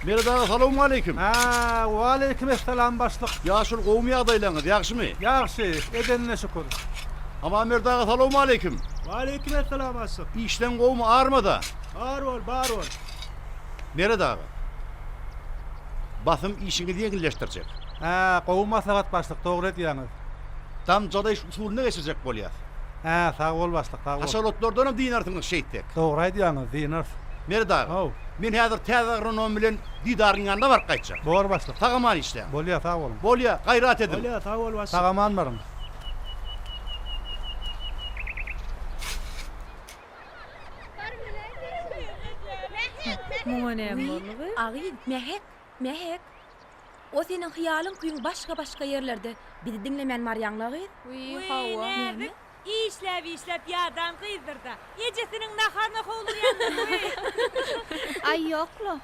Merhaba, selamun aleyküm. Ha, ve aleykümselam başlık. Yaşıl qowmy ýagdaýlaryňyz ýagşymy? Yaxşı, edenine şükür. Ama merhaba, selamun aleyküm. Ve aleykümselam başlık. İşlen qowmy armada. Bar ol. Merhaba. Basım işini ýeňilleşdirjek. Ha, qowum maslahat başlık, dogry edýäňiz. Tam jada iş usulyna geçirjek bolýar. Ha, sağ ol başlık, sağ ol. Haşalotlardan dinartyňyz şeýtdek. Dogry edýäňiz, dinar. Merhaba. Haw, Men häzir täze agronom bilen didaryň ýanynda barıp gaýtjak. bor başlyk. Tagaman işle. Bolýa, sağ olun. Bolýa, gaýrat edin. Bolýa, sağ ol başlyk. Sagaman barym. Agy, mehek. O senin hyýalyň kuýun başga ýerlerde. Bizi dinlemen marýanlagy. Hawa. İşläp ýardam gyzdyrda. Ýejesiniň naharna howlurýandy. Ay ýoklo.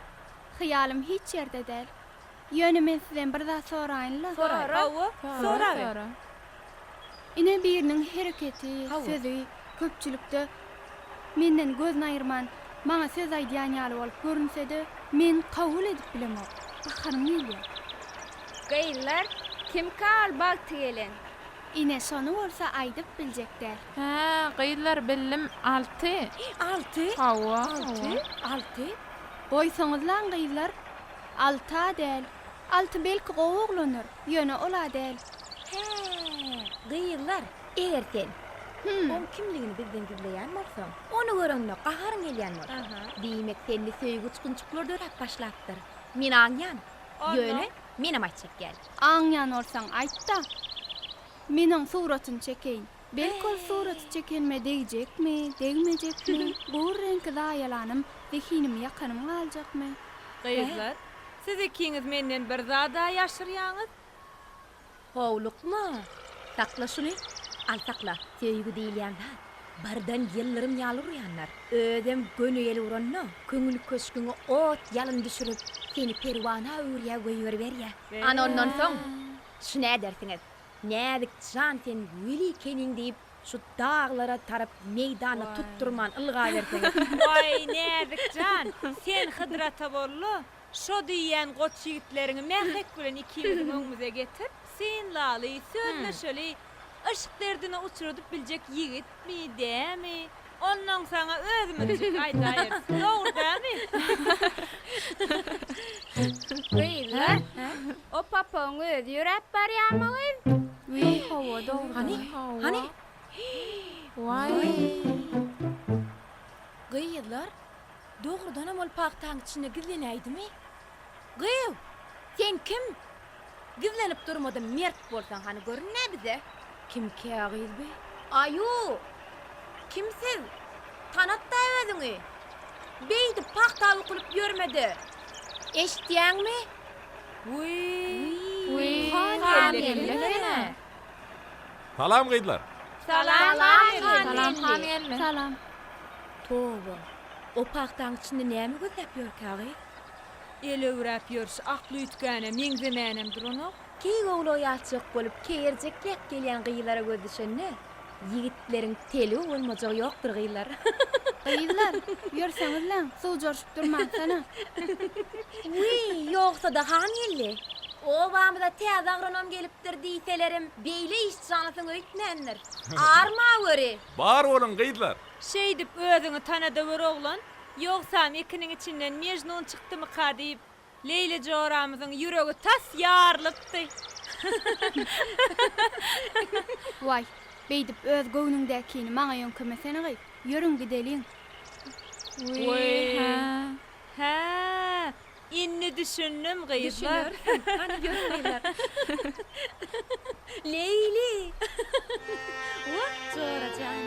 Hyýalym hiç ýerde däl. Ýönüme sizden bir zat soraýynla. Sora. Ine biriniň hereketi, Hawa. sözü köpçülükde menden göz aýyrman, maňa söz aýdýan ýaly bolup görünse-de, men kabul edip bilemok. Baharym gelýär. Gaýlar kim kal bak tigelen. Ine şonu bolsa aýdyp biljekler. Ha, gaýlar billim 6. 6. Hawa. 6. Goýsaňyz lan gyýlar, 6 däl. 6 belki gowuglanır, ýöne ola däl. He, gyýlar, eger sen Hmm. on kimligini bizden gizleýän bolsaň, onu görenle gaharyň gelýändir. Diýmek seni söýgü çykynçyklar dörap başlapdyr. Men aňyan. Ýöne menem aýtjak gel. Aňyan olsaň aýt da. Meniň suratyny çekeýin. Belki ol suraty çekenme degijekmi, degmejekmi? Bu reňki daýalanym zehinim ýakanym galjakmy? Gaýlar. Siz ikiniz menden bir zada ýaşyrýaňyz. Howlukma. Sakla şunu. Al sakla. Söýgü diýilýän zat. Bardan ýyllarym ýalurýanlar. Ödem gönüýeli uranna, köňül köşküňe ot ýalyn düşürüp, seni perwana öwrýä goýuwer berýär. Ana ondan soň şuna dersiňiz. Nädik jan sen wili kening diýip şu dağlara tarap meýdany tutturman ylga bersiňiz. Ay näzik jan, sen hydrata bollu. Şo diýen goç ýigitlerini mehek bilen ikimiziň öňümüze getir. Sen laly sözleşeli. Işık derdine uçurup bilecek yigit mi demi? Ondan sana özümüzcük aýdaýar. Doğru demi? Gaýlar. O papaň öz ýürep barýarmy? Hawa dogry. Hani? Vay. Gyýylar, dogrudan ol paktaň içinde gizlenäýdimi? Gyýw, sen kim? Gizlenip durmady mert bolsaň hani görünne bize. Kim kägiz be? Ayu. Kimsiz? Tanatda özüňi. Beýdi paktaly kulyp ýörmedi. Eşitdiňmi? Uy. Salam gaýdylar. Salam. Salam. Toba. O paktaň içinde näme gözläp ýörkägi? Elewrap ýörüş akly ütkäne meňzemänemdir onu. Keýgowlo ýaçyk bolup keýerjeklik gelýän gyýlara göz düşenne. Yigitleriň teli bolmajak ýokdur gyýlar. Gyýlar, ýörseňiz lan, suw jorşup durmansana. Uy, ýoksa da hanýelli. O bamda täze agronom gelipdir diýselerim, beýle iş janasyň öýtmendir. Arma göri. Bar bolun gaýdylar. Şey dip özüňi tanada bir oglan, ýoksa ekiniň içinden Mejnun çykdymy ka diýip Leyle Joramyzyň ýüregi tas ýarlypdy. Vay, beýdip öz göwnüňdäkini maňa ýönkemesene gyýp. Ýörüň gideliň. Ha. Inni düşünnüm gyýylar. Hani görmeyler. Leyli. What Jorajan?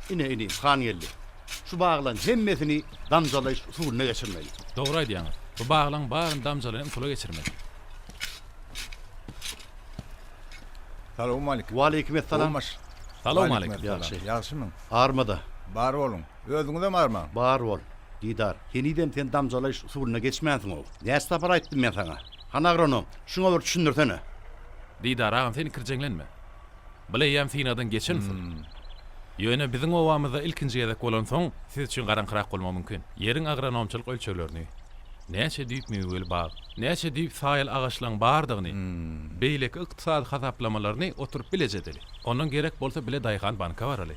ine han geldi. Şu bağlan hemmesini damzalayış usulüne geçirmeli. Doğru aýdýaňyz. Bu baglaň baryn damjalaryny sula geçirmeli. Salamu aleykum. Wa aleykümselam. Olmaş. Salam aleykum. Yaxşı. Yaxşymyň? Armada. Bar bolun. Özüňde barma. Bar bol. Didar. Yeniden sen damzalayış usulüne geçmänsiň ol. Näste tapar aýtdym men sana. Han agronom, şuňa bir düşündirsene. Didar ağam seni kirjeňlenme. Bileýän finadan geçensin. Ýöne biziň owamyzda ilkinji ýerek bolan soň siz üçin garanqyrak bolmagy mümkin. Ýeriň agronomçylyk ölçeglerini, näçe düýp meýweli bar, näçe düýp saýal agaçlaryň bardygyny, beýlek ykdysady hasaplamalarını oturup bilejedili. Onuň gerek bolsa bile daýgan banka baraly.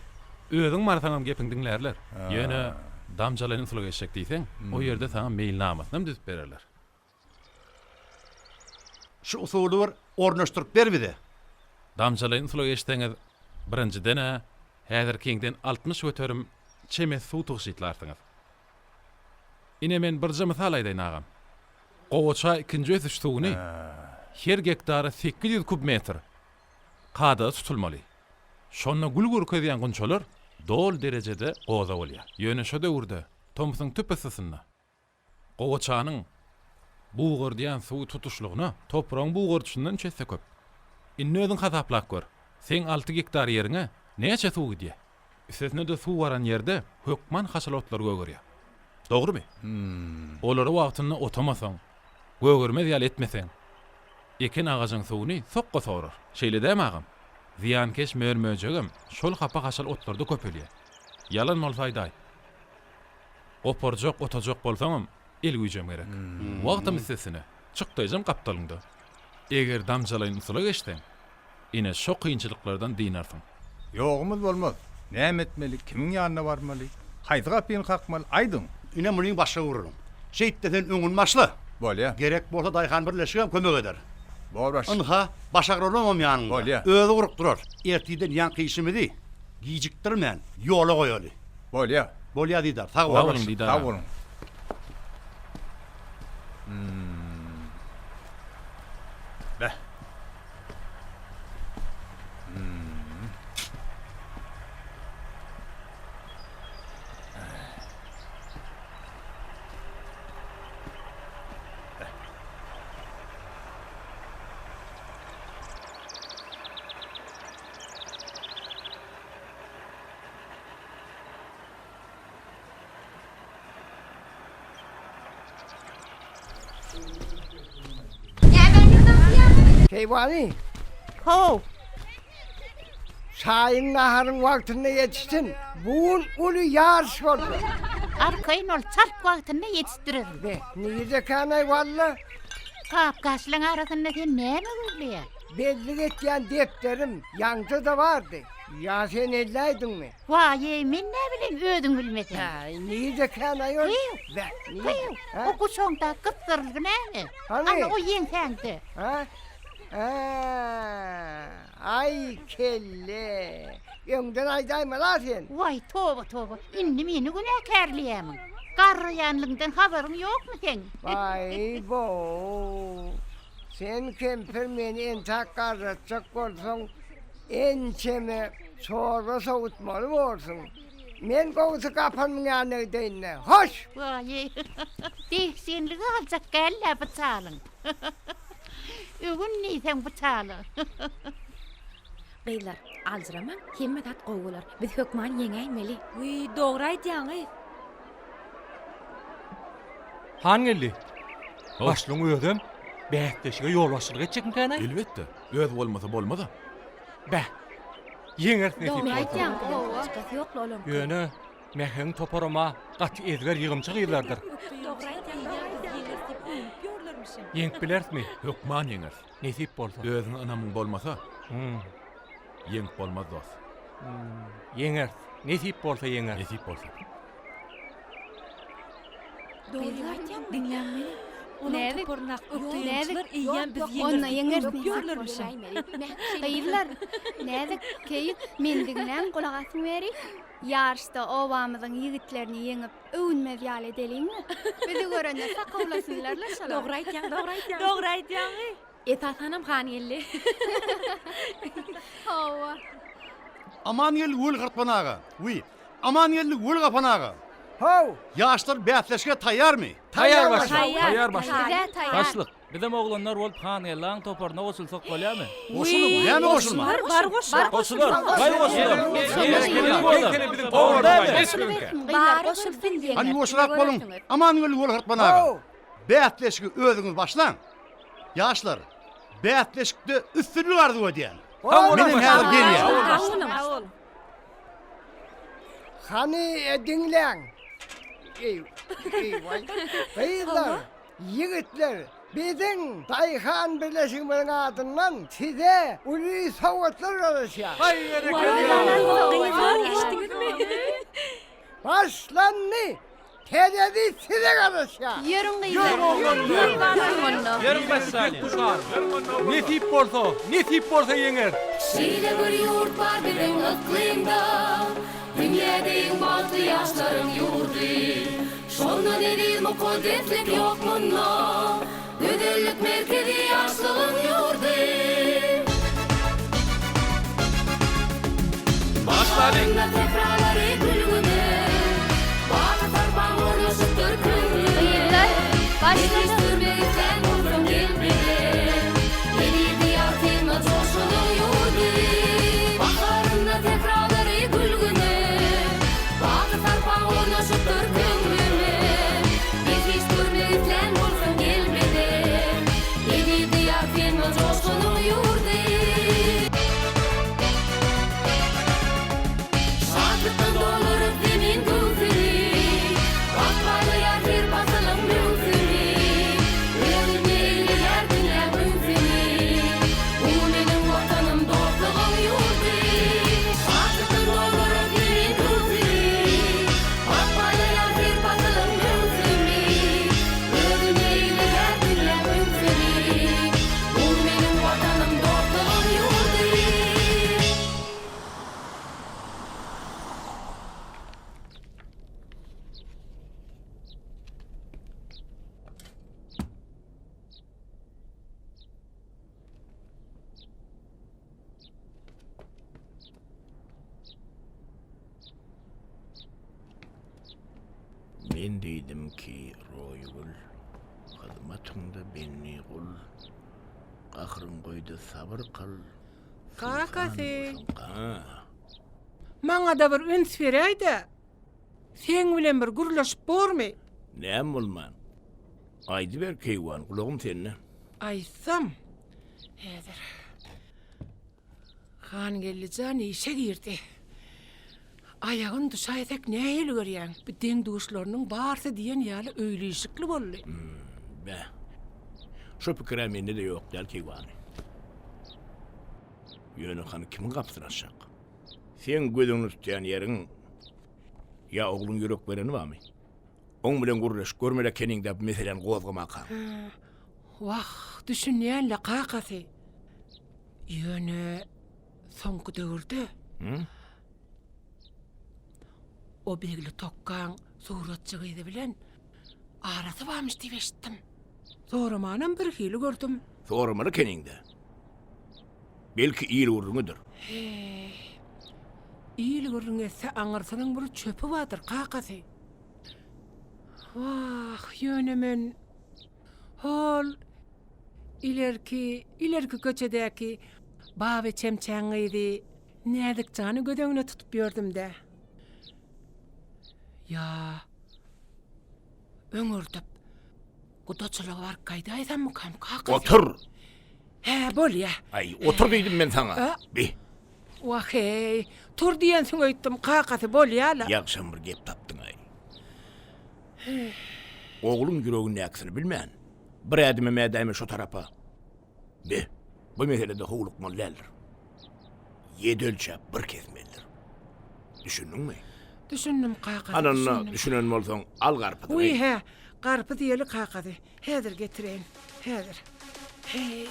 Özüň marsaňam gepin diňlerler. Ýöne damjalaryny sula geçecek diýseň, o ýerde sana mailnamasyny düzüp bererler. Şu usuly bir ornaşdyryp ber bize. Damjalaryny sula geçseňiz, birinjiden häzir kiňden 60 göterim çemes suw tugşytlarsyňyz. Ine men bir misal aýdaýyn agam. Gowaça ikinji ösüş suwuny her hektara 800 kubmetr kada tutulmaly. Şonna gulgur köýýän günçolar dol derejede goza bolýar. Ýöne şo döwürde Tomsyň tüpesinde gowaçanyň buğur diýen suw tutuşlugyny topragyň buğurçundan çesse köp. Inne özüň hasaplap gör. Sen 6 hektar ýeriňe näçe suw gidiýär? Üstesine de suw baran ýerde hökman haşalotlar gögürýär. Dogrymy? Olary wagtyny otamasaň, gögürmez ýaly etmeseň, ekin agaçyň suwuny sokka sorar. Şeýle däme agam? Ziyankeş mörmöjegim şol hapa haşal otlarda köpelýär. Yalan bolsa aýdaý. Oporjak, otajak bolsaňam el güýjem gerek. Wagtym üstesine çykdyjam kaptalyňda. Eger damjalaryny sula geçseň, ine şo kynçylyklardan diýnarsyň. Ýogumyz bolmaz. Näme etmeli? Kimiň ýanyna barmaly? Haýdy gapyny kakmaly? Aýdyň. Ine munyň başa vururum. Şeýtden öňün başly. Bolýa. Gerek bolsa daýhan birleşigem kömek eder. Bolbaş. Anha başa agronomam ýanyňda. Bolýa. Özü gurup durar. Ertiden ýan kysymydy. Gijikdirmän, ýola goýaly. Bolýa. Bolýa diýdar. Sag Sag bol. bolun diýdar. Sag bolun. Bäh. Keyvani. Ho. Şahin naharın vaktinde yetiştin. Buğun ulu yarış oldu. Arkayın ol çarp vaktinde yetiştirir. Be, niye kanay valla? Kapkaşlığın arasında sen ne mi gülüyor? Belli etken defterim yankı da vardı. Ya sen elleydin mi? Vay yemin ne bileyim ödün gülmesi. Ha, niye kanay ol? Be, niye? Ha? O kuşonda kıptırlık ne mi? Hani? Ama o yen sendi. Ha? Ha, ay kelle. Önden aydayma la sen. Vay tövbe tövbe. İndim yeni günahkarlıyamın. Karıyanlığından haberin yok mu sen? Vay bo. Sen kemper beni en takarratacak olsan ençeme çorba soğutmalı olsun. Men kovusu kapanmın yanına değinle. Hoş! Vay dehşenliği alacak gelle bıçalın. Ügün neysen bıçalı. Beyler, alzırama, hemme tat gowalar. Biz hökman yeňäýmeli. Uy, dogry aýdýaňyz. Han geldi. Oh. Başlyň ödüm. Bähdeşige ýolbaşçylyk etjekmi kanay? Elbetde. Öz bolmasa bolmada. Bäh. Ýeňert Dogry nesip. aýdýaň, başgasy ýok oğlum. Ýöne meheň toparama gaty ezger ýygymçyk ýyllardyr. Dogry aýdýaň. Görlermişim. Ýeňip bilersmi? Hökman ýeňer. Nesip bolsa. Özüň anamyň bolmasa, Hmm. ýeňip bolmaz dost. Ýeňert. Nesip bolsa ýeňer. Nesip bolsa. Dogry aýdýaň, dinlenmeli. Näde? Pornak Näde? öpdüýünçler eýen biz Onna yeňerdi. görlermişim. Gaýırlar. Näde keýip mendiginen gulak asyň beri. Yarışda obamyzyň ýigitlerini ýeňip öwünmez ýaly edeliňmi? Bizi görende sakawlasynlarlar şolar. Dogry aýdýaň, dogry aýdýaň. Dogry aýdýaň. Esas hanam han geldi. Hawa. Aman gel ul gırtmanaga. Uy, Aman geldik vur kapanağı. Ho, Yaşlar beyatleşke tayyar mı? Tayyar başlık. Tayyar. Tayyar başlık. Başlık. Bizim oğlanlar olup hangelan toparına koşulsak bolýar mı? Koşulur mu? Yani koşulma. Bar koşulur. Koşulur. Bay koşulur. Bar koşulsun diýen. Hani koşulak bolun. Aman geldik vur kapanağı. ho. Beyatleşke ödünüz başlan. Yaşlar beyatleşkde üstünlük vardı o diyen. Benim her geliyor. Hani dinlen. Vay. Beyler, yigitler, bizim Dayhan Birleşiminin adından size ulu soğutlar arasya. Başlandı. Tededi size arasya. Yürün gıylar. Yarım başsali. Ne tip bolsa, ne tip bolsa yeňer. Şeýle bir ýurt bar birin ıklymda, dünýäde balty ýaşlaryň ýurdy. Şonda deril mukadetlik ýok munda, ödellik merkezi ýaşlygyň ýurdy. Başladyk. Tekrarlary gülgüne, baky tarpan ornaşypdyr köňlüme. Başladı. Men dedim ki roýgul, hyzmatynda benni gul, gahrym goýdy sabır kıl. Kakasy. Maňa da bir üns bereýdi. Sen bilen bir gurlaşyp bormy? Näme bolman? Aýdy ber keýwan, kulagym senne. Aýsam. Häzir. Han gelýän işe girdi. Ayağın düşaýdak näýeli görýän? Bu deň duşlarynyň barsa diýen ýaly öýleşikli boldy. Be. Şu pikire mende de ýok däl keýwan. Ýöne hany kim gapdyraşak? Sen gözüňi tutýan ýeriň ýa ogluň ýürek bereni barmy? Oň bilen gurraş görmele kening de meselen gozgamak. Wah, düşünýänle kakasy. Ýöne soňky döwürde. O begli tokkan suratçygydy bilen arasy barmyş diýip eşitdim. Sonra manam bir hili gördüm. Sonra many keningde? Belki iyil urduňydyr. İyil görüňse aňyrsanyň bir çöpü bardyr kakasy. Wah, ýöne men hol ilerki köçedäki baby çemçäňiňdi. Nädik jany gödöňüne tutup ýördüm-de. Ya, öňürdüp, gudaçylygy bar gaýda aýdammy kam kakasy? Otur! He, bolýa. Ay, otur diýdim men sana. Bi. Wah, hey, tur diýen soň aýtdym, kakasy bolýala. Ýagşam bir gep tapdyň ay. Ogluň ýüregini näksini bilmän. Bir ädime mädäme şu tarapa. Bi, bu meselede howluk mollaldyr. Ýedölçe bir kesmelidir. Düşündiňmi? Düşündüm kakasy. Ananna düşünen bolsaň al garpy. Uy he, garpy diýeli kakasy. Häzir getireň. Häzir. Hey.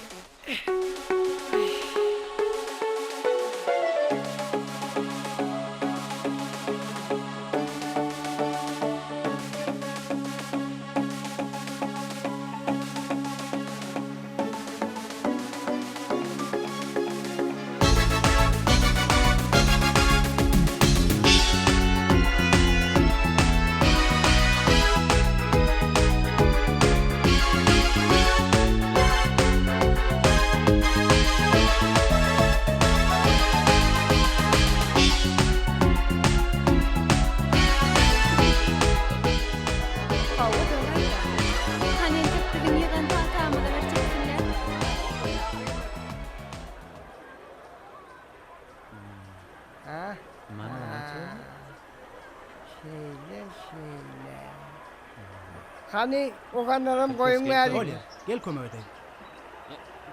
Hani o kanlarım koyun geldi. Gel kömek edeyim.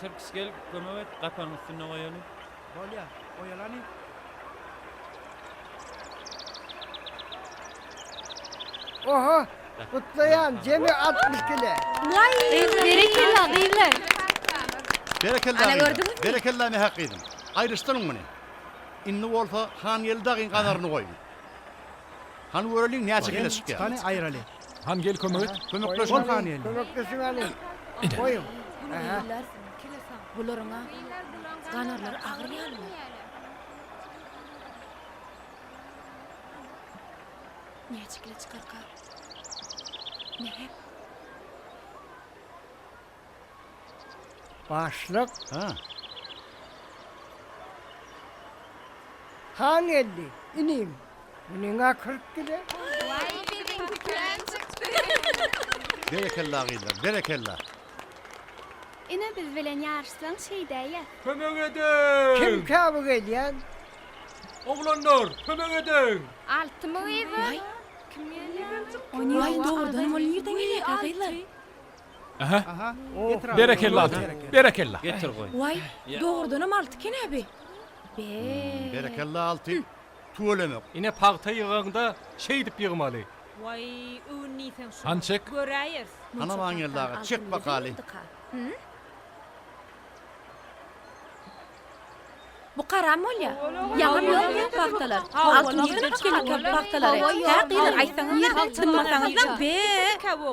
Türkis gel kömek et. Kapanın üstüne koyalım. Bolya, oyalanayım. Oha, kutlayan Cem'i 60 kilo. Berekella gıylar. Berekella. Ana gördün mü? Berekella me hakkıydım. Ayrıştırın bunu. İnni olsa han yel dağın kanarını koyun. Han vurulun ne çekile çıkıyor. Tane ayır Ali. Han gel kömek et. Kömekleşin. On kaniyeli. Kömeklesin hani. Koyun. Aha. Bularına kanarlar ağrıyanlar. Ne çekile çıkar kar? Ne hep? Başlık. Ha. Han geldi. İneyim. Bununla 40 kilo. Berekella gıylar. Berekella. Ine biz bilen yarışsan şeydeýär. Kömek edin. Kim kabul ediyen? Oğlanlar kömek edin. Altımı gıylar. Vay doğrudan mol yerden geliyor kagıylar. Aha. Aha. Berekella atı. Berekella. Getir koy. Vay doğrudan altı ken abi. Be. Berekella altı. Tuğlemek. Ine parta yığında şey dip yığmalı. Vay ünni sen şunu. Han çek. Görəyir. Ana man geldi ağa. Çek bakali. Bu karam ol ya. Yağım yok ya baktalar. Altın yerden çıkan baktalar. Ha kıylar aysanızlar tınmasanızlar be.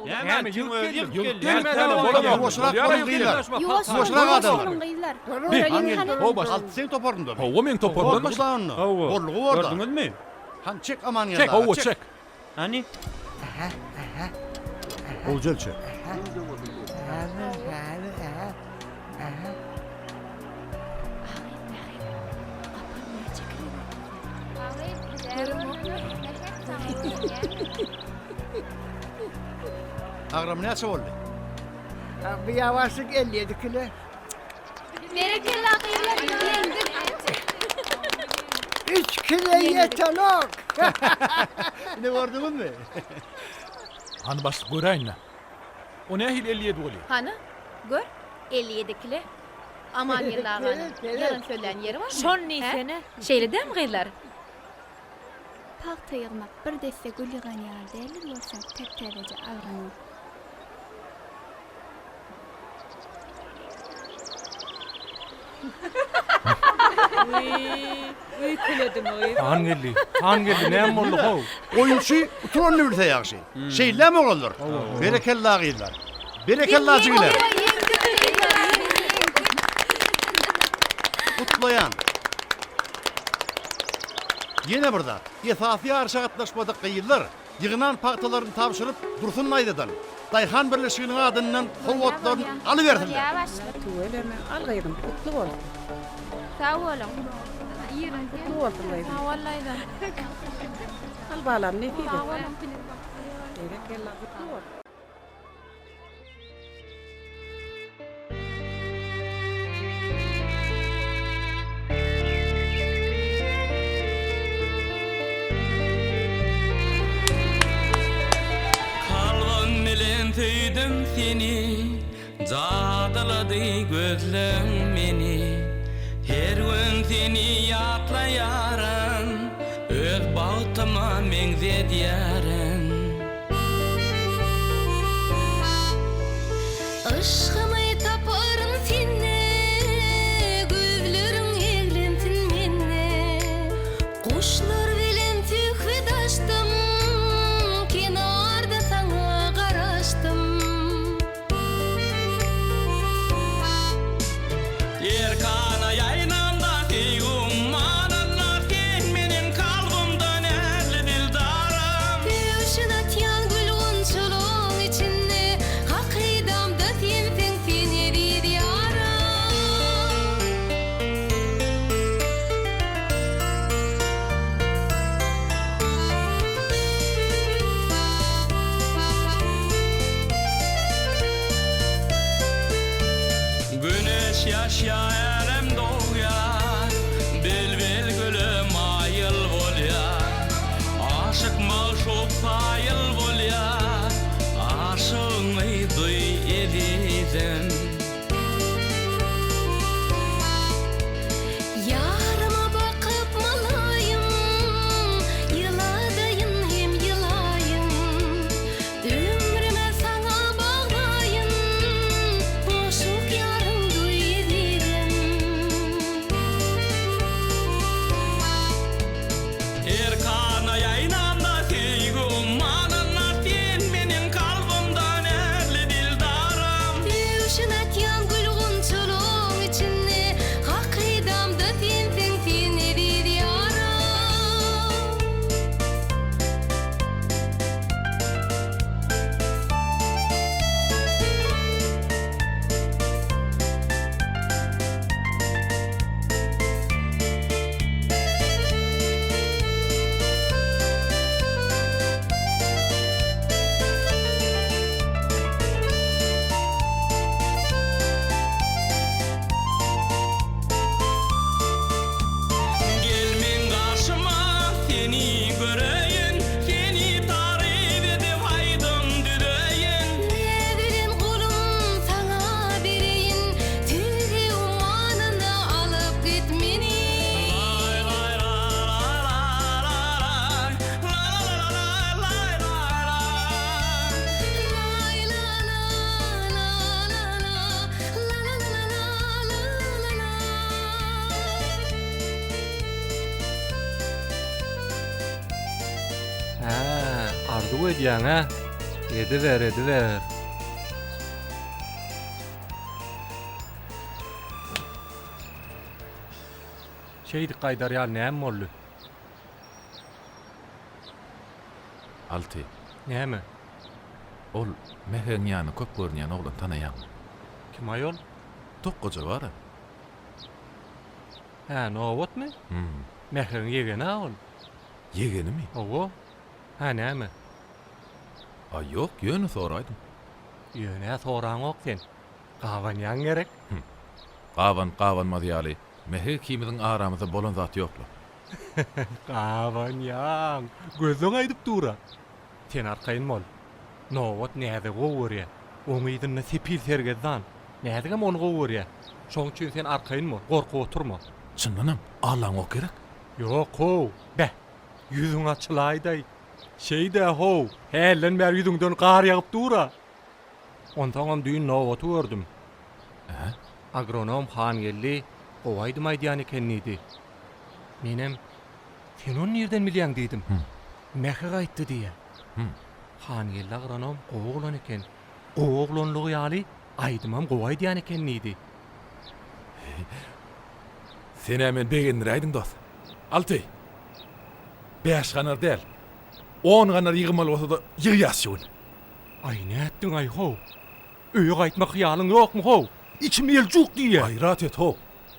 Hemen yük geldi. Yok gelmedi. Boşuna Boşuna koyun gıylar. Yoşun, Boşuna adamlar. gıylar. Han geldi. O baş. Altı sen toparında. Hova men toparlanmış. Borluğu da onunla. Borluğu orada. Gördünüz mü? Han çek aman geldi. Çek hova çek. Hani? Olcel çek. Ağram ne açı oldu? Bir yavaşlık 57 kilo. Berekella gıylar. 3 kilo yetenok. Ne gördünüz mü? Han baş göreyim. O ne hil 57 oluyor. Hani gör 57 kilo. Aman yıllar yalan söyleyen yeri var mı? Şon ni seni. Şeyle dem gıylar. Parta yığmak bir deste gül yığan ýar dälir bolsa tep-tebeje agranyr. Uy küledim oy. Han geldi. Han geldi. Ne boldu ho? Oyuncu uturan ne bilse yaxşı. Şeyle mi olur? Berekella gıylar. Berekella cıgılar. Kutlayan. Yine burada. Esasi arşagatlaşmadık gıyıllar. Yığınan paktalarını tavşırıp dursun aydadan. Dayhan birleşiginin adından kovotlarını alıverdiler. Yavaş. Algaydım, kutlu ol. Sağ olun. Kutlu olsun gaydım. Ha vallahi da. Al balam ne fiydi? Sağ olun. Berekella kutlu ol. Kalvan bilen tüydüm seni, zadaladı gözlerim beni. Her gün seni yatlayaran, öz bağıtıma mengzed yaran. Aşkımı taparım seni, gözlerin eglentin menne. Kuşlar bilen tühvedaştım, kenarda sana garaştım. Yerkana yaynanda teyum mananlar sen menin kalbimden erli dildarım. Peşin atyan gül unçuluğun içinde, hakidamda sensin seni bir yaram. Güneş yaşayar hem doğuyar, belbel gülüm ayıl bolyar. Aşık maşuk sayıl bolyar, aşık Ýurdu edýän ha. Ediver. Şeýdi gaýdar ýaly näme boldy? Alty. Näme? Ol meheň ýany köp görnýän oglan tanaýan. Kim aýol? Tokkoja bar. Ha, nowatmy? Meheň ýegeni ol. Yegenimi? Owo. Ha, näme? A ýok, ýöne soraýdym. Ýöne soraň ok sen. Gawan ýan gerek. Gawan madyaly. Mehe kimiň aramyzda bolan zat ýokla. Gawan ýan. Gözüň aýdyp dura. Sen arkaýyn bol. Nowat näde gowurýa? Oň ýydyna sepil sergezdan. Nädegem onu gowurýa? Şoň üçin sen arkaýyn bol, gorkup oturma. Çyndanam, Allaň ok gerek. Ýok ho. Be. Yüzüň açylaýdy. Şeýde ho. Hellen ber yüzüňden gar ýagyp dura. Ondan düýün nowaty gördüm. Agronom Han geldi. Owaýdy maýdan ekenidi. Menem sen onu nerden bilýän diýdim. Nähe gaýtdy diýe. Han geldi agronom gowuglan eken. Gowuglanlygy ýaly aýdymam gowaýdy ekenidi. Sen hemen begendir aýdyň dost. Alty. 5 ganar del. 10 ganar ýygymaly bolsa da ýygyýasyn. Ay näetdiň ay ho. Öýe gaýtmak ýalyň ýokmy ho? İçim eljuk diýe. Aýrat et ho.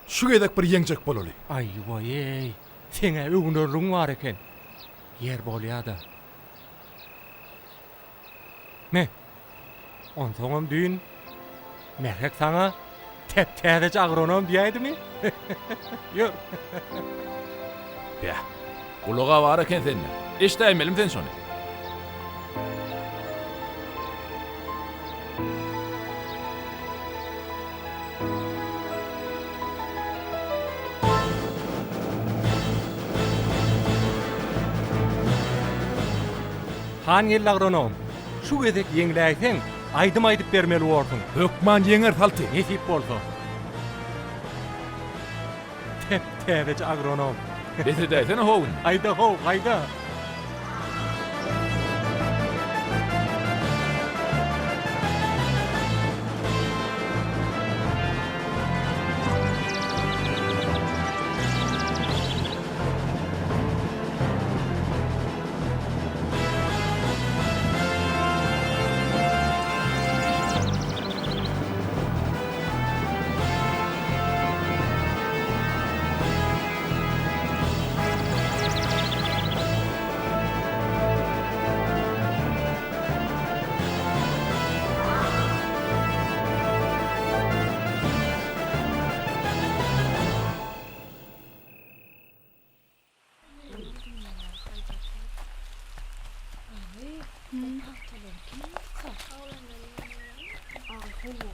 Şu gedek bir ýeňjek bolaly. Ay vay. Seňe öňürlüň bar eken. Yer bolýada. Ne? Onsoňam düýün. Merhek saňa täze agronom diýäydimi? Ýok. Ya. Ulaga bar eken sen. Eşdäýmelim sen şonu. Han geldi agronom. Şu gedek ýeňläýsen, aýdym aýdyp bermeli boldyň. Hökman ýeňer Alty. Nesip bolsa. Täze agronom. Besedäýsene hoň. Aýda ho, aýda.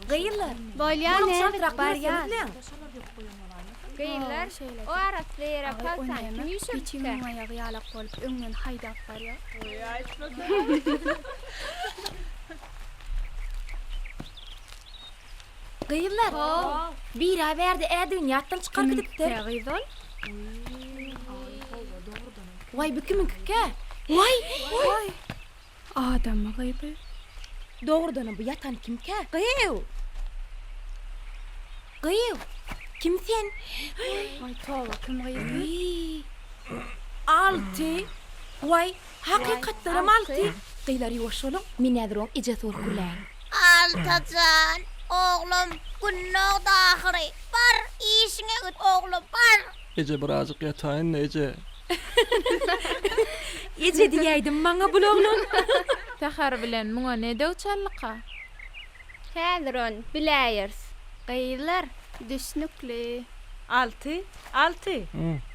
Gıyıllar. Bolýan Şantrak bar ya. Gıyıllar. O araslara pasan kim ýüşüp İçimin aýagy ýalak bolup öňden haýdap barýar. Gıyıllar. Bir ay berdi ädin ýatdan çykar gidipdir. Gıyıl. Vay bu kimin kike? Vay. Adamma gaýby. Doğrudan bu yatan kimke? Gıyıl. Kim sen? Ay towa kim gaýby? Alty. Vay, hakykatlarym Alty. Gıylar ýoşulyň, men nädir o ije sor kulän. Altajan, oğlum günnoq dahyry. Bar işiňe git oğlum, bar. Ece birazcık ýataýyn ece. Ije diýäýdim maňa bu oglun. Tahar bilen muňa ne döwçallyka? Häziron biläýärs. Gıyıllar düşnükli. Alty.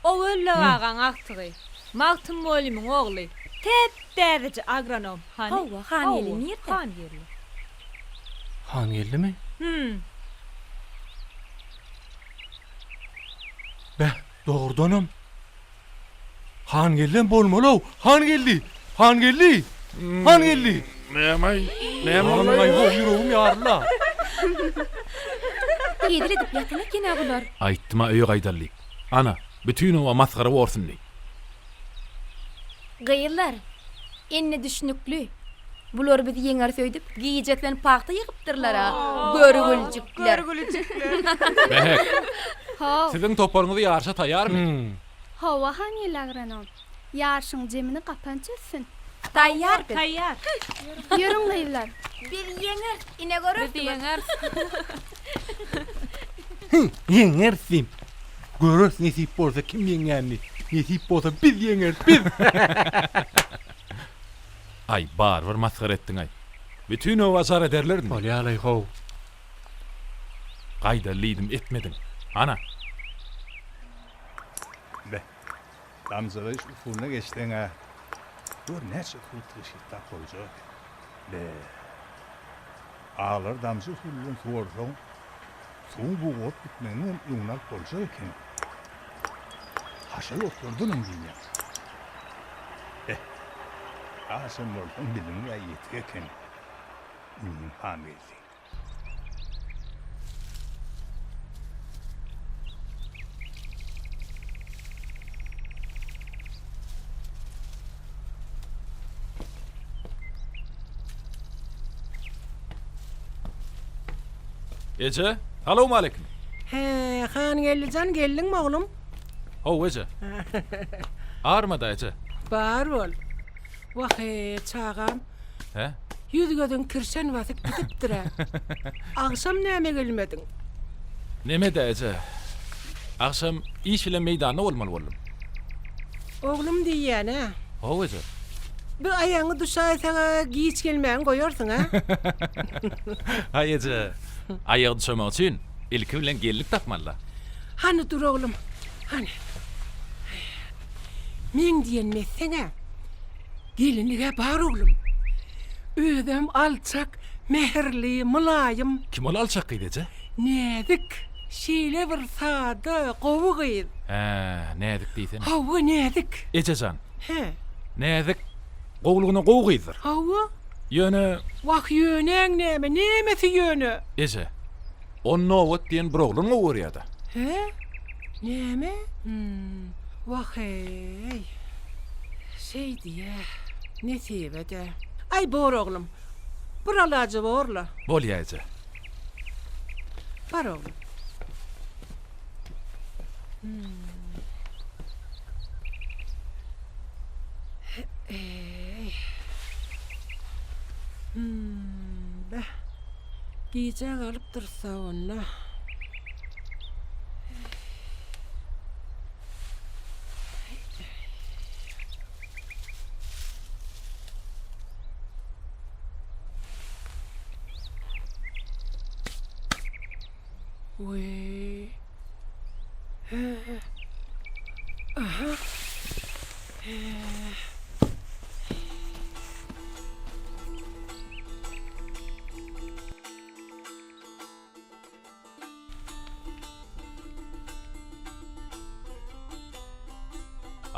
O öllügagan aktygy. Magtym bolymyň ogly. Täze agronom. Hawa, Han geldi nerede? Han geldi. Han geldimi? Be, doğrudanam. Han geldi bolmaly. Han geldi. Näme Ay ho, ýüregim ýarla. Edilip ýatana kene bular. Aýtdyma öýe gaýdarly. Ana, bütün o masgara bolsun diýip. Gıyıllar. Enne düşnükli. Bular bizi yeňer söýdüp, giýjekden pakta ýygypdyrlar ha. Görgüljükler. Mehek, Ho, sizin toparyňyzy ýarşa taýýarmy? hova hanýyl agranom. Ýarşyň jemini gapançysyn. Taýýar. Tayyar. Ýörüň leýler. Bir yeňer, ine görüp. Bir yeňer. Yeňersim. Görürs nesip bolsa kim yeňärni? Nesip bolsa biz yeňer, biz. Ay bar, bir maskara etdiň ay. Bütün o azar ederlerdi. Bolýarly how. Gaýda lidim etmedin. Ana, Be. Damzygy iş usuluna geçdiň ha. Gör näçe kultyşy tap boljak. Be. Ağlar damzy usulundan sorsoň, soň bu ot bitmegini ýuňnak boljak eken. Haşal oturdun diýýär. Aşam bolsun bilimge ýetik eken. Hamildi. Ece, salamu aleyküm. He, han gellican geldin mi oğlum? Ho Ece. Ağırmadı Ece. Bar bol. Vahe çağam. He? Yüzgödün kirşen vasyk gidipdir ha. Akşam näme gelmedin? Neme de Ece? Akşam iş ile meydana olmalı oğlum. Oğlum diýýän ha. Ho Ece. Bu ayaňy duşa sana giýiç gelmän goýarsın ha. Hay Ece. Ayağı düşürmek için ilki bilen gellik tapmalı. Hani dur oğlum. Hani. Men diýenme sana. Gelinlige bar oğlum. Ödem alçak, meherli, mulayim, Kim ol alçak gıydı Ece? nädik, şeýle bir sada, gowy gyýy. He, nedik diýsen. Hawa nädik. Ececan, He. nedik goğluğuna goğu gıydır. Hawa? Yönü, Wak ýöneň näme? Nämesi ýöne? Ece, on novut diýen bir oğlun goğu ýa-da. He? Näme? Wak hey. Şey diýe. Nesibede. Ay bor oğlum. Buralacı borla. Bol ya Ece. Bar oğlum. Be. Giyecek alıp dursa onunla. Uy. Aha.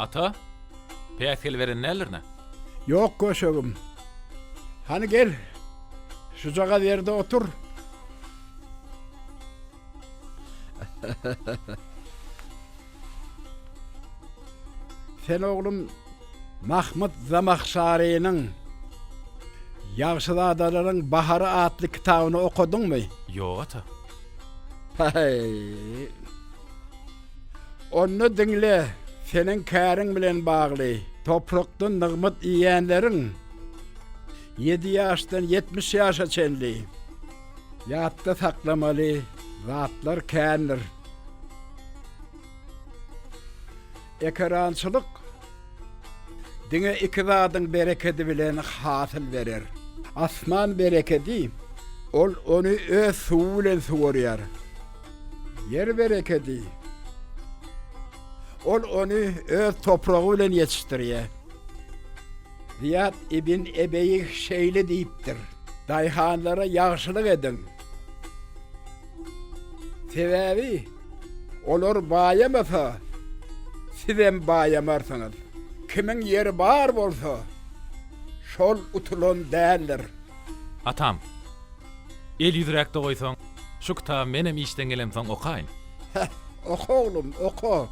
Ata, peýäkel beren nälerine? Yok köşegim. Hani gel. Şu jaga yerde otur. Sen oğlum Mahmud Zamakşari'nin Ýagşy Adalaryň Bahary adly kitabyny okudun mu? Yo ata. Hey. Onu dinle. Senin käriň bilen bagly. Toprakdan nygmat iýenleriň 7 ýaşdan 70 ýaşa çenli. Ýatda saklamaly zatlar kändir. Ekrançylyk diňe iki zadyň bereketi bilen hasyl berer. Asman bereketi ol onu öz suw bilen suwarýar. Yer bereketi ol onu öz topragy bilen ýetişdirýär. Ziyad ibn Ebeyi şeýle diýipdir. Daýhanlara ýagşylyk edin. Sebäbi olar baýamasa sizem baýamarsyňyz. Kimiň ýeri bar bolsa şol utulan däldir. Atam, el ýüzrekde goýsaň, şu kitab menem işden gelemsoň okaýyn. Oku oğlum, oku.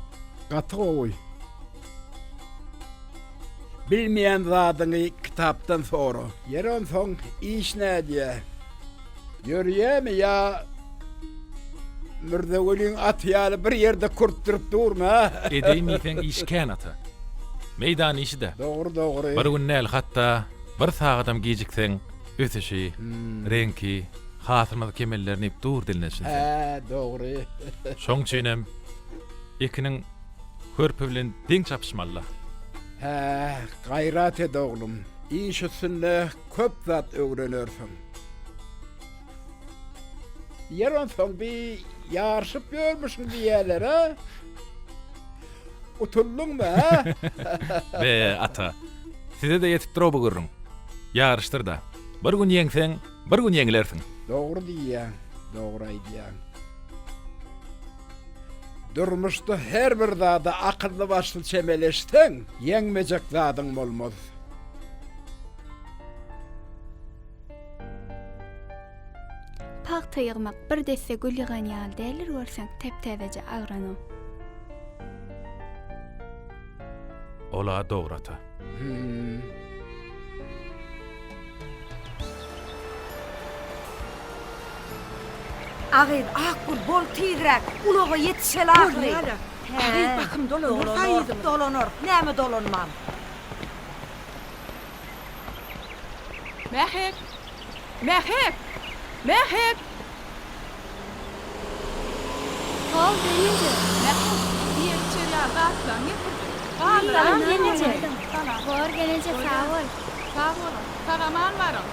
Gaty goý. Bilmeyen zadyny kitapdan sonra. Yeron soň iş nädiýe? Ýörýämi ya mürdegölüň atýaly bir ýerde kurtdurup durma. Edeyim ýeten işkän ata. Meydan işide. Dogry. Bir gün näl hatda bir sagadam gijikseň, ötüşi, renki, hatyrmaz kemellerini dur dilinsin. Dogry. Şoň üçinem ikiniň hörpü bilen deň çapışmalla. Gayrat ed oglum. İş üstünde köp zat öwrenirsiň. Yeron soň bir ýarşyp görmüşsiň diýerler ha? Utullunma ha? Be ata, size de yetip duro bu gürrüň. Ýarışdyr da. Bir gün ýeňseň, bir gün ýeňlersiň. Dogry diýýäň, dogry aýdýaň. Durmuşda her bir zada akıllı başlı çemeleşten, ýeňmejek zadyň bolmaz. Paxta yığmak bir desse gül yığan ýaly dälir görseň tep-täzeje agranyň. Ola dogry ata. Agyd, akgul bol tiýdirek, uloga ýetişel agry. Agyd bakym dolanor. Dolanor. Näme dolanmam? Mähek. Mähek. Mähek. Hal beýinje. Mähek. Diýer çerýarda atlan ýetirdi. Salam gelince. Bor gelince sağ ol. Sağ ol. Sagaman barym.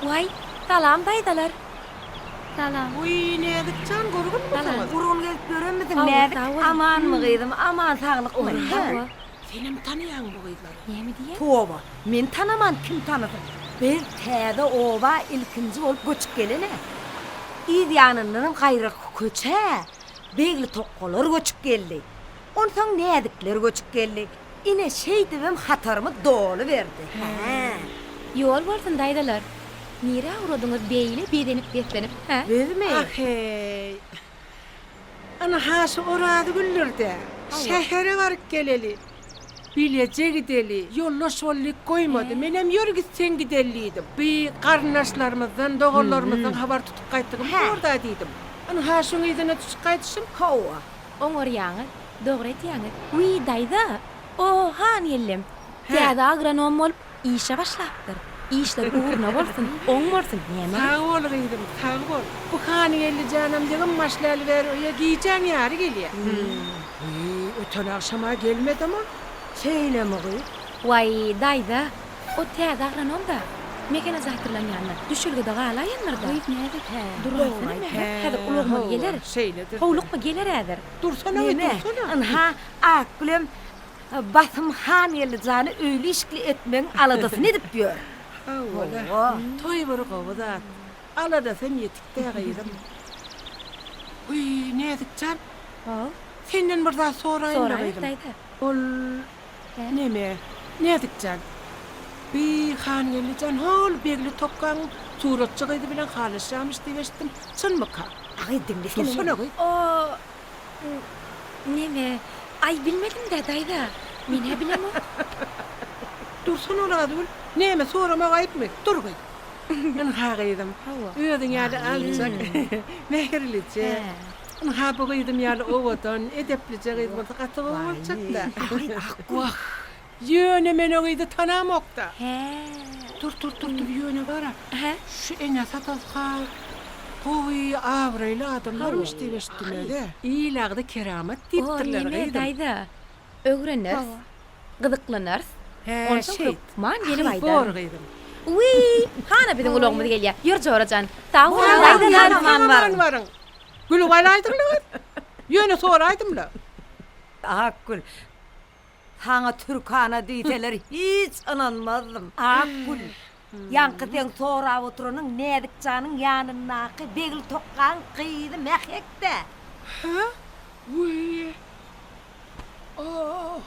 Vay, salam daýdalar. Salam. Uy, nädikçan görgünmi? Gurun gelip görünmedin nädik? Amanmy gyzym, aman saglykmy? Senim tanıyan bu gyzlar. Näme diýer? Toba, men tanaman, kim tanıdy? Bir täze oba ilkinji bolup göçüp gelene. İdýanynyň gaýry köçe, begli tokgolar göçüp geldi. Onsoň nädikler göçüp geldi. Ine şeýdibim hatarmy dolu berdi. Ýol bolsun daýdalar. Nire uğradınız beyle bedenip beklenip, ha? Verme. Ahey. Ana haşı oradı güllürde. Şehre varıp geleli. Bilece gideli. Yollaşollik koymadı. Menem yürü gitsen gidelliydim. Bir karnaşlarımızdan, doğullarımızdan haber tutup kayttığım orada dedim. Ana haşın idine tutup kaytışım. Hova. Oňor ýaňy, dogry etýäňiz. Uy daýda. O, han ýellem. Täze agronom bolup işe başlapdyr. İşler uğurna bolsun, oň bolsun. Näme? Sağ ol gyzym, sağ ol. Bu hany geldi canım diýen maşlaly ber, oýa giýjäň ýary gelýär. Öten akşama gelmedi ama. Şeýlemi gyz? Vay daýda. O täze agronom da. Mekene zatyrlanýanlar. Düşürgede galaýanlar da. Oy, nädik? Durmaýsana. Häzir ulugma geler. Şeýledir. Howlukma geler häzir. Dursana, dursana. Anha, aklym basym han ýeli jany öýli işkli etmeň aladasyny edip ýör. Ola. Toy bir gowda. Alada sen yetikde gyzym. Uy, nädikçan? Senden bir daha soraýyn gyzym. Ol neme? Nädikçan? Bir han ýelijan hol begli tokkan suratçy gyzy bilen halyşýamyş diýeşdim. Çynmy ka? Ay dinlesene. Dursana gyz. O neme? Ay bilmedim de daýda. Mene bilem o. Dursana orada ol. Näme sorama gaýtmy? Dur gyz. Men hagyydym. Öýüň ýaly aljak. Mehirliçe. Ha bu gyzym ýaly owadan edepliçe gyzym gatyp bolçakda. Wah. Ýöne men o gyzy tanamokda. Dur ýöne bara. Şu eňe satalqa. Oy, awraýly adamlarmış diýeşdim-de. Ýylagdy keramat diýipdirler gyzym. Daýda. Öwrenir. Gyzyklanır. Şey. Man gelip aýdar. Bor gyzym. Uy, hana biziň ulagymyz gelýär. Ýür jorajan. Sağ ol, daýdalar aman barın. Gülü gaýlaýdyňlar. Ýöne soraýdymlar. Akgül. Sana Türkana diýseler hiç inanmazdym. Akgül. Ýankydyň sorap oturanyň nädik janyň ýanynaky begil tokkan gyzy mähekde. Ha? Uy. Oh.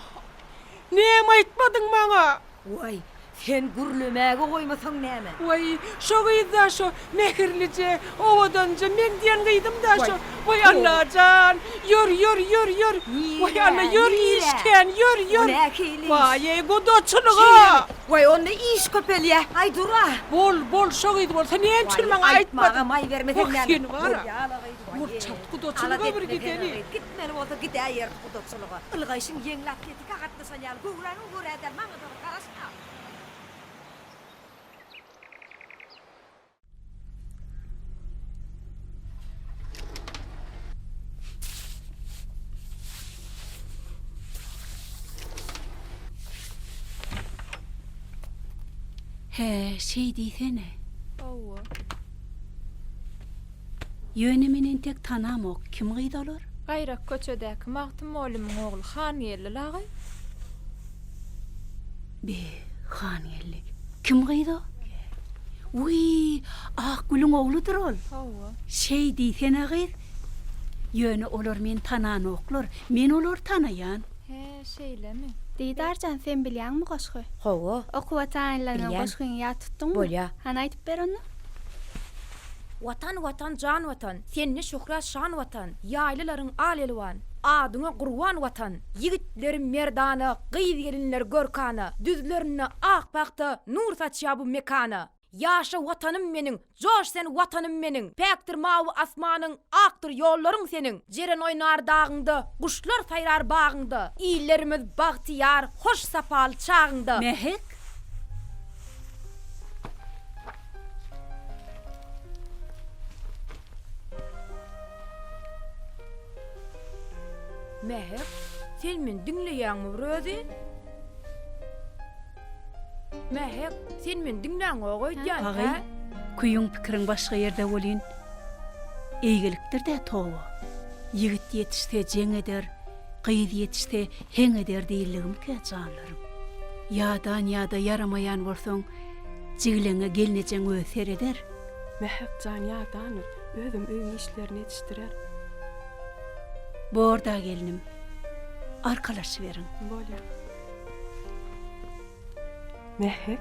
Näme aýtmadyň maňa? Vay, Sen gürlemäge goýmasaň näme? Vay, şo gyýda şo mehirlice, owadanca men diýen gyýdym da şo. Vay Allahjan, ýör. Vay Allah, ýör işken, ýör. Vay, godaçylyga. Vay, onda iş köpelýe. Ay dura. Bol, şo gyýdy bol. Sen niýe çylmaň aýtmadym? May bermesen näme? Sen wara. Murçat godaçylyga bir gideli. Gitmeli bolsa gidäýär godaçylyga. Ilgaýşyň ýeňläp ketdik, gatnaşan ýaly gowran uguräder, maňa da garaşma. He, şey diýsene. Owa. Ýöne menen tek tanamok. Kim gyýdalar? Gaýrak köçedäki Magtym oğlumyň ogly Hanyelli lagy. Be, Hanyelli. Kim gyýda? Uy, Akgül'ün ogludur ol. Owa. Şey diýsene gyz. Ýöne olar men tananoklar. Men olar tanaýan. He, şeylemi? Diýdarjan sen bilýärmi goşgy? Hawa. Okuwataňlaryň Bilýän. goşgyny ýa tutdyňmy? Bolýa. Han aýtyp ber onu. Watan, can watan, senne şöhret şan watan, ýaýlaryň alelwan, adyňa gurwan watan, ýigitlerim merdany, gyýz gelinler görkany, düzlerine akbakda nur saçýar bu mekany. Yaşa watanım meniň, joş sen watanım meniň, pekdir mawy asmanyň, akdyr ýollaryň seniň. Jeren oýnar dağыңda, guşlar saýrar bagyňda, iýlerimiz bagtyýar, hoş sapal çağыңda. Mehek? Mehek, sen men dinleýärmi birözi? Mehek, sen men dinläňe goýdýan, Agay, kuýuň pikirin başga ýerde bolýan. Eýgelikdir de towa. Ýigit ýetişse jeň eder, gyýz ýetişse heň eder diýiligim ke janlarym. Ýadan ýada yaramaýan bolsaň, jigleňe gelnejeň öser eder. Mehek jan ýadan, özüm öýüň işlerini ýetişdirer. Borda gelinim. Arkalaş verin. Bolýar. Mehek,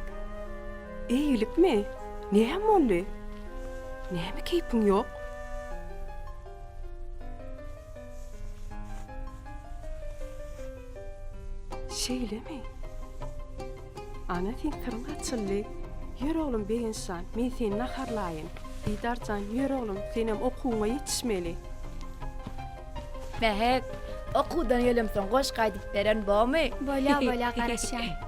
eýilikmi? Näme boldy? Näme keypiň ýok? Şeylemi? Ana sen kırma açıldı. Ýör oğlum bir insan, men seni naharlaýyn. Diýdarjan, ýör oğlum, senem okuwňa ýetişmeli. Mehek, okudan ýelemsoň goş gaýdyp beren bolmy? Bolýa garaşýan.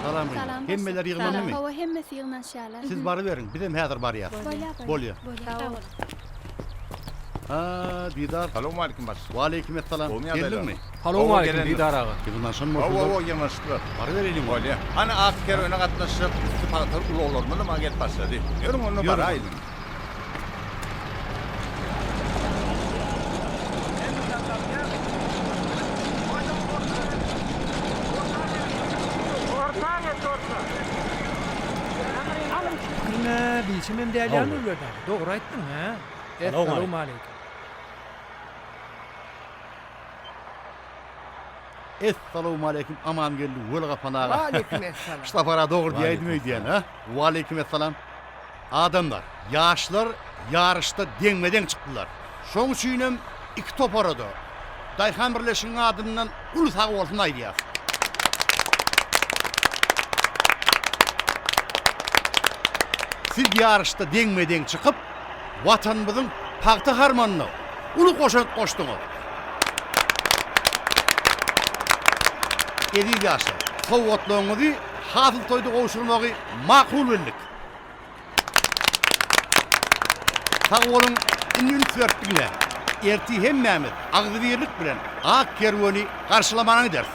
Salam. Hemmeler ýyglanmy? Hawa hemmesi ýygnaşýarlar. Siz bary berin, bizem häzir barýar. Bolýar. Didar. Salam alaykum bas. Wa alaykum assalam. Geldingmi? Salam alaykum Didar aga. Ýygnaşanmy? Owo ýygnaşdylar. Bary berelim bolýar. Ana asker öne gatnaşyp, patar ulaglarmyny ma gelip başlady. Ýörüň onu baraýyn. bilçim hem değerli verdi. Doğru ayttın ha. Assalamu aleykum. Assalamu aleykum aman geldi wol gapanaga. Wa aleykümesselam. İşte para doğru diýdim diýen ha. Wa aleykümesselam. Adamlar, yaşlar yarışda deňmeden çykdylar. Şoň üçinem iki top arada. Daýhan birleşigiň adından ul sag bolsun aýdýar. Siz yarışda deňmeden çıkıp vatanymyzyň pagty harmanyna ulu goşant goşdyňyz. Edil yaşlar, sowgatlaryňyzy hasyl toýda gowşurmagy makul bildik. Sag bolun ünlü sörtdiňler. Erti hemmämiz agzybirlik bilen ak kerwani garşylamanyň ders.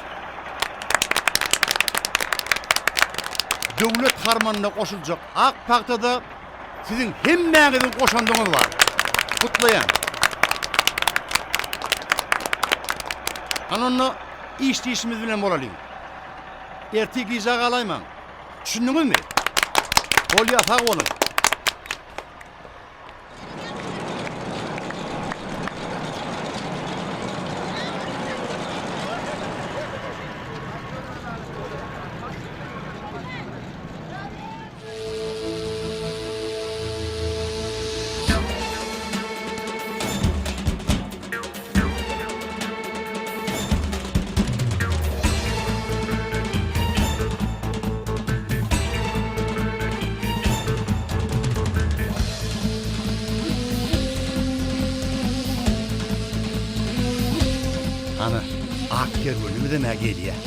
Döwlet harmanyna goşuljak ak pagtada siziň hemmäňiziň goşandyňyz bar. Kutlaýan. Anonno işimiz bilen bolalım. Erti giza galayman. Düşündüňizmi? Bolýa sag bolun. Ana, ak kerwani mi demek gelýär?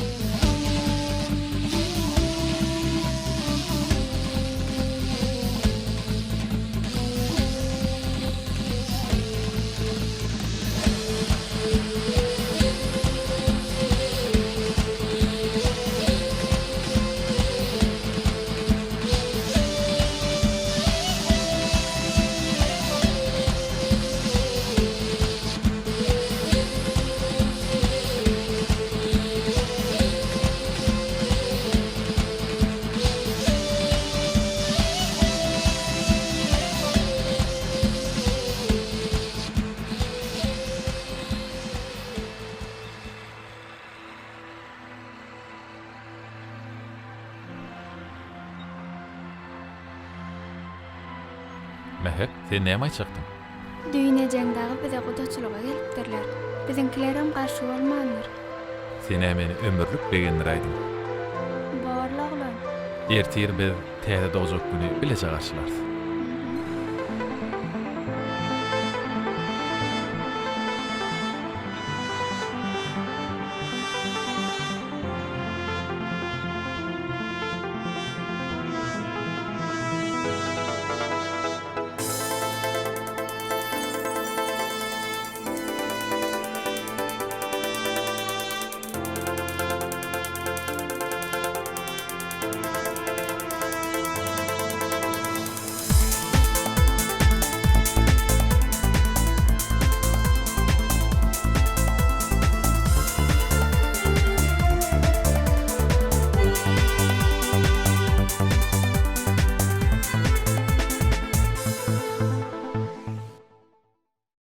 Meher, sen näme aýtjakdyň? Düýne jengdagy bize gudaçylyga gelipdirler. Biziňkilerim garşy bolmandyr. Sen meni ömürlük begenler aýdyň. Barlaglar. Ertir biz täze dozak güni bilece garşylarys.